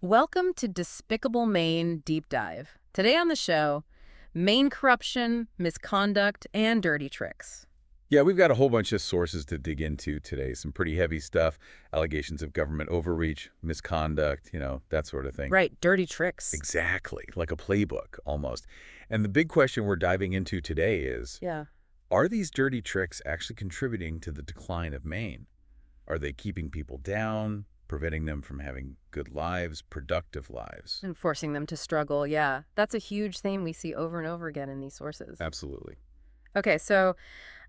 Welcome to Despicable Maine Deep Dive. Today on the show, Maine corruption, misconduct, and dirty tricks. Yeah, we've got a whole bunch of sources to dig into today. Some pretty heavy stuff, allegations of government overreach, misconduct, that sort of thing. Right, dirty tricks. Exactly, like a playbook almost. And the big question we're diving into today is, Yeah. are these dirty tricks actually contributing to the decline of Maine? Are they keeping people down, preventing them from having good lives, productive lives? And forcing them to struggle, yeah. That's a huge theme we see over and over again in these sources. Absolutely. Okay, so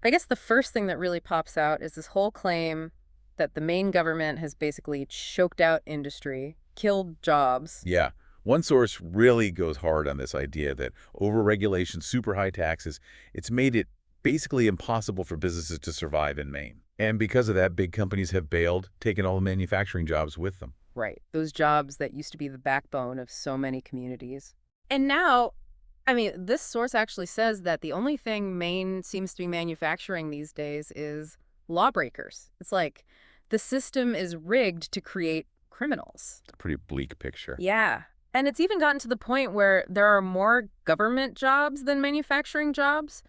I guess the first thing that really pops out is this whole claim that the Maine government has basically choked out industry, killed jobs. Yeah. One source really goes hard on this idea that overregulation, super high taxes, it's made it basically impossible for businesses to survive in Maine. And because of that, big companies have bailed, taken all the manufacturing jobs with them. Right, those jobs that used to be the backbone of so many communities. And now, this source actually says that the only thing Maine seems to be manufacturing these days is lawbreakers. It's like the system is rigged to create criminals. It's a pretty bleak picture. Yeah. And it's even gotten to the point where there are more government jobs than manufacturing jobs,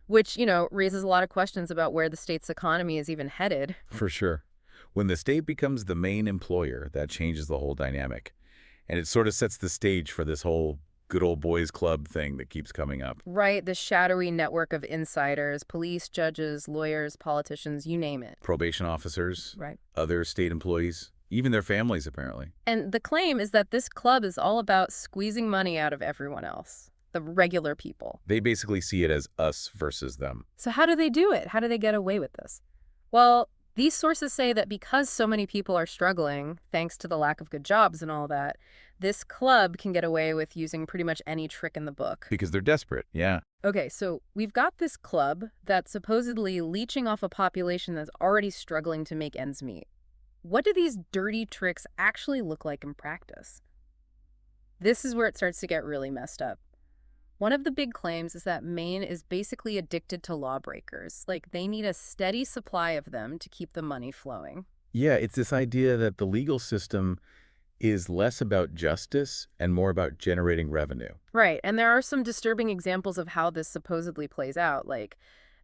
which, raises a lot of questions about where the state's economy is even headed. For sure. When the state becomes the main employer, that changes the whole dynamic. And it sort of sets the stage for this whole good old boys club thing that keeps coming up. Right, the shadowy network of insiders, police, judges, lawyers, politicians, you name it. Probation officers, Right. other state employees, even their families, apparently. And the claim is that this club is all about squeezing money out of everyone else, the regular people. They basically see it as us versus them. So how do they do it? How do they get away with this? Well, these sources say that because so many people are struggling, thanks to the lack of good jobs and all that, this club can get away with using pretty much any trick in the book. Because they're desperate, yeah. Okay, so we've got this club that's supposedly leeching off a population that's already struggling to make ends meet. What do these dirty tricks actually look like in practice? This is where it starts to get really messed up. One of the big claims is that Maine is basically addicted to lawbreakers. Like, they need a steady supply of them to keep the money flowing. Yeah, it's this idea that the legal system is less about justice and more about generating revenue. Right, and there are some disturbing examples of how this supposedly plays out. Like,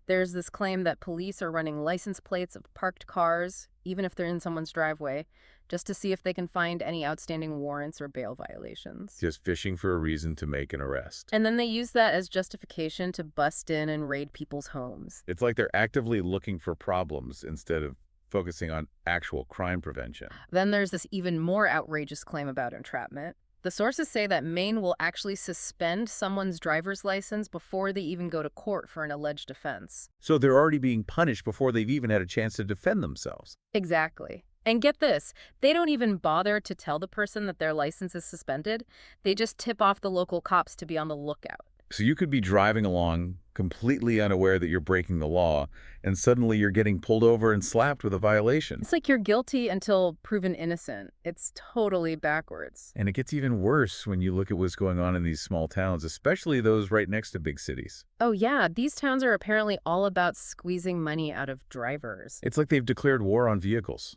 there's this claim that police are running license plates of parked cars, even if they're in someone's driveway, just to see if they can find any outstanding warrants or bail violations. Just fishing for a reason to make an arrest. And then they use that as justification to bust in and raid people's homes. It's like they're actively looking for problems instead of focusing on actual crime prevention. Then there's this even more outrageous claim about entrapment. The sources say that Maine will actually suspend someone's driver's license before they even go to court for an alleged offense. So they're already being punished before they've even had a chance to defend themselves. Exactly. And get this, they don't even bother to tell the person that their license is suspended. They just tip off the local cops to be on the lookout. So you could be driving along completely unaware that you're breaking the law, and suddenly you're getting pulled over and slapped with a violation. It's like you're guilty until proven innocent. It's totally backwards. And it gets even worse when you look at what's going on in these small towns, especially those right next to big cities. Oh yeah, these towns are apparently all about squeezing money out of drivers. It's like they've declared war on vehicles.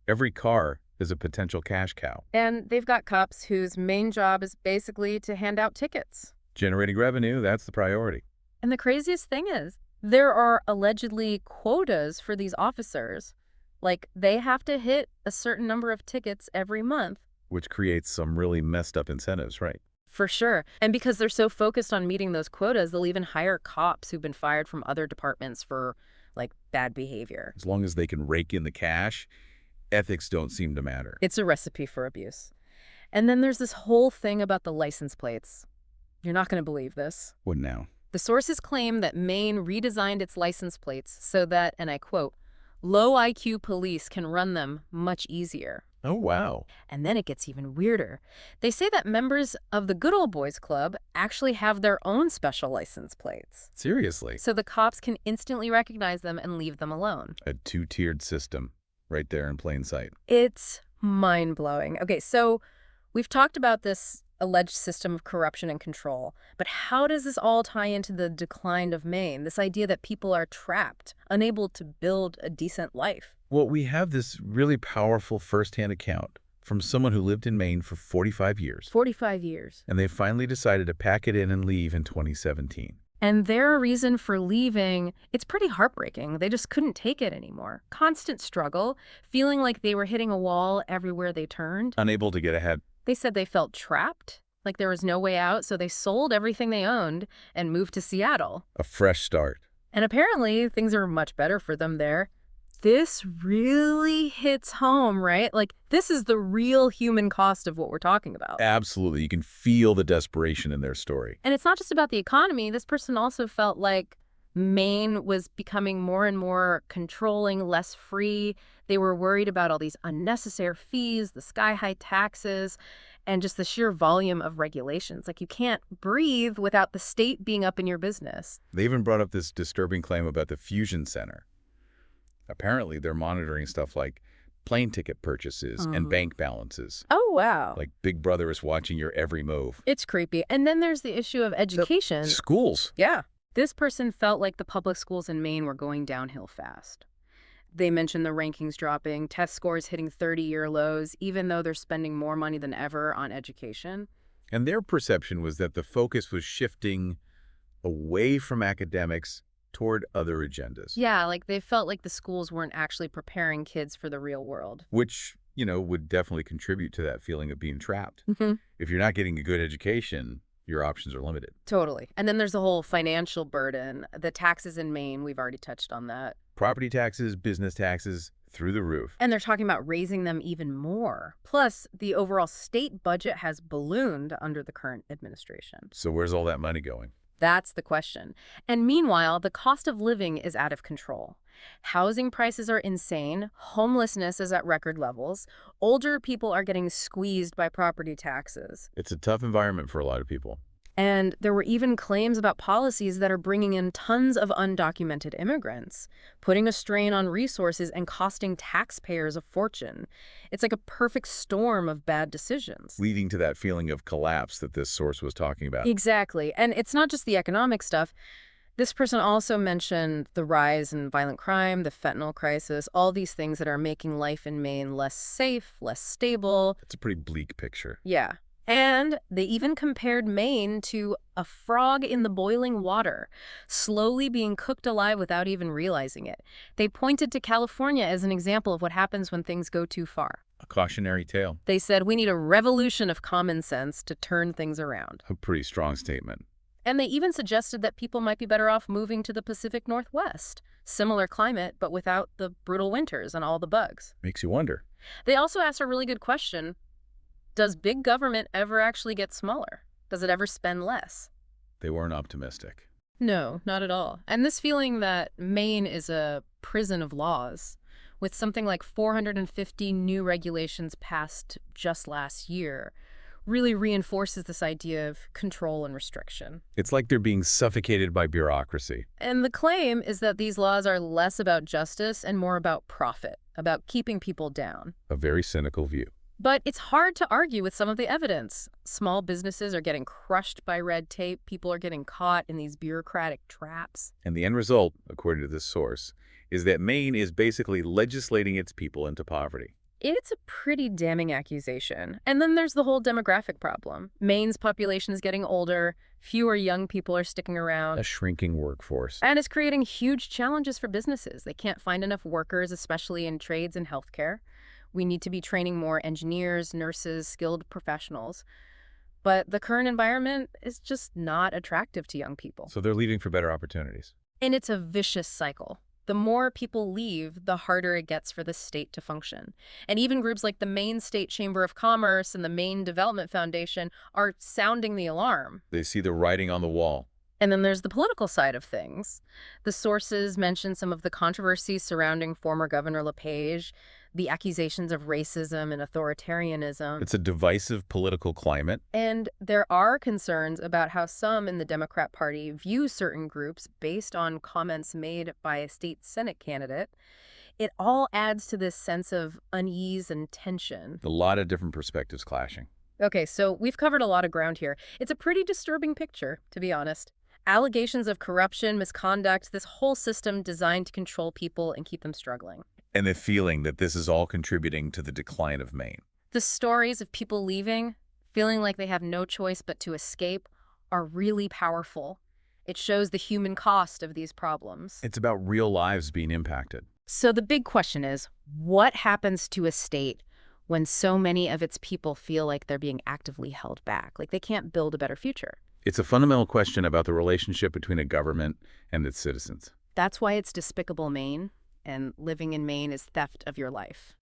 Every car is a potential cash cow. And they've got cops whose main job is basically to hand out tickets. Generating revenue, that's the priority. And the craziest thing is, there are allegedly quotas for these officers. Like, they have to hit a certain number of tickets every month. Which creates some really messed up incentives, right? For sure. And because they're so focused on meeting those quotas, they'll even hire cops who've been fired from other departments for, bad behavior. As long as they can rake in the cash, ethics don't seem to matter. It's a recipe for abuse. And then there's this whole thing about the license plates. You're not going to believe this. What now? The sources claim that Maine redesigned its license plates so that, and I quote, low IQ police can run them much easier. Oh, wow. And then it gets even weirder. They say that members of the Good Old Boys Club actually have their own special license plates. Seriously? So the cops can instantly recognize them and leave them alone. A two-tiered system right there in plain sight. It's mind-blowing. Okay, so we've talked about this alleged system of corruption and control, but how does this all tie into the decline of Maine, this idea that people are trapped, unable to build a decent life? Well, we have this really powerful firsthand account from someone who lived in Maine for 45 years. 45 years. And they finally decided to pack it in and leave in 2017. And their reason for leaving, it's pretty heartbreaking. They just couldn't take it anymore. Constant struggle, feeling like they were hitting a wall everywhere they turned. Unable to get ahead. They said they felt trapped, like there was no way out, so they sold everything they owned and moved to Seattle. A fresh start. And apparently, things are much better for them there. This really hits home, right? Like, this is the real human cost of what we're talking about. Absolutely. You can feel the desperation in their story. And it's not just about the economy. This person also felt like Maine was becoming more and more controlling, less free. They were worried about all these unnecessary fees, the sky-high taxes, and just the sheer volume of regulations. Like, you can't breathe without the state being up in your business. They even brought up this disturbing claim about the Fusion Center. Apparently, they're monitoring stuff like plane ticket purchases and bank balances. Oh, wow. Like Big Brother is watching your every move. It's creepy. And then there's the issue of education. Schools. Yeah. This person felt like the public schools in Maine were going downhill fast. They mentioned the rankings dropping, test scores hitting 30-year lows, even though they're spending more money than ever on education. And their perception was that the focus was shifting away from academics toward other agendas. Yeah, like they felt like the schools weren't actually preparing kids for the real world. Which, would definitely contribute to that feeling of being trapped. Mm-hmm. If you're not getting a good education, your options are limited. Totally. And then there's the whole financial burden. The taxes in Maine, we've already touched on that. Property taxes, business taxes, through the roof. And they're talking about raising them even more. Plus, the overall state budget has ballooned under the current administration. So where's all that money going? That's the question. And meanwhile, the cost of living is out of control. Housing prices are insane. Homelessness is at record levels. Older people are getting squeezed by property taxes. It's a tough environment for a lot of people. And there were even claims about policies that are bringing in tons of undocumented immigrants, putting a strain on resources and costing taxpayers a fortune. It's like a perfect storm of bad decisions. Leading to that feeling of collapse that this source was talking about. Exactly. And it's not just the economic stuff. This person also mentioned the rise in violent crime, the fentanyl crisis, all these things that are making life in Maine less safe, less stable. It's a pretty bleak picture. Yeah. And they even compared Maine to a frog in the boiling water, slowly being cooked alive without even realizing it. They pointed to California as an example of what happens when things go too far. A cautionary tale. They said we need a revolution of common sense to turn things around. A pretty strong statement. And they even suggested that people might be better off moving to the Pacific Northwest. Similar climate, but without the brutal winters and all the bugs. Makes you wonder. They also asked a really good question. Does big government ever actually get smaller? Does it ever spend less? They weren't optimistic. No, not at all. And this feeling that Maine is a prison of laws, with something like 450 new regulations passed just last year, really reinforces this idea of control and restriction. It's like they're being suffocated by bureaucracy. And the claim is that these laws are less about justice and more about profit, about keeping people down. A very cynical view. But it's hard to argue with some of the evidence. Small businesses are getting crushed by red tape. People are getting caught in these bureaucratic traps. And the end result, according to this source, is that Maine is basically legislating its people into poverty. It's a pretty damning accusation. And then there's the whole demographic problem. Maine's population is getting older. Fewer young people are sticking around. A shrinking workforce. And it's creating huge challenges for businesses. They can't find enough workers, especially in trades and healthcare. We need to be training more engineers, nurses, skilled professionals. But the current environment is just not attractive to young people. So they're leaving for better opportunities. And it's a vicious cycle. The more people leave, the harder it gets for the state to function. And even groups like the Maine State Chamber of Commerce and the Maine Development Foundation are sounding the alarm. They see the writing on the wall. And then there's the political side of things. The sources mention some of the controversies surrounding former Governor LePage, the accusations of racism and authoritarianism. It's a divisive political climate. And there are concerns about how some in the Democrat Party view certain groups based on comments made by a state Senate candidate. It all adds to this sense of unease and tension. A lot of different perspectives clashing. Okay, so we've covered a lot of ground here. It's a pretty disturbing picture, to be honest. Allegations of corruption, misconduct, this whole system designed to control people and keep them struggling. And the feeling that this is all contributing to the decline of Maine. The stories of people leaving, feeling like they have no choice but to escape, are really powerful. It shows the human cost of these problems. It's about real lives being impacted. So the big question is, what happens to a state when so many of its people feel like they're being actively held back, like they can't build a better future? It's a fundamental question about the relationship between a government and its citizens. That's why it's Despicable Maine, and living in Maine is theft of your life.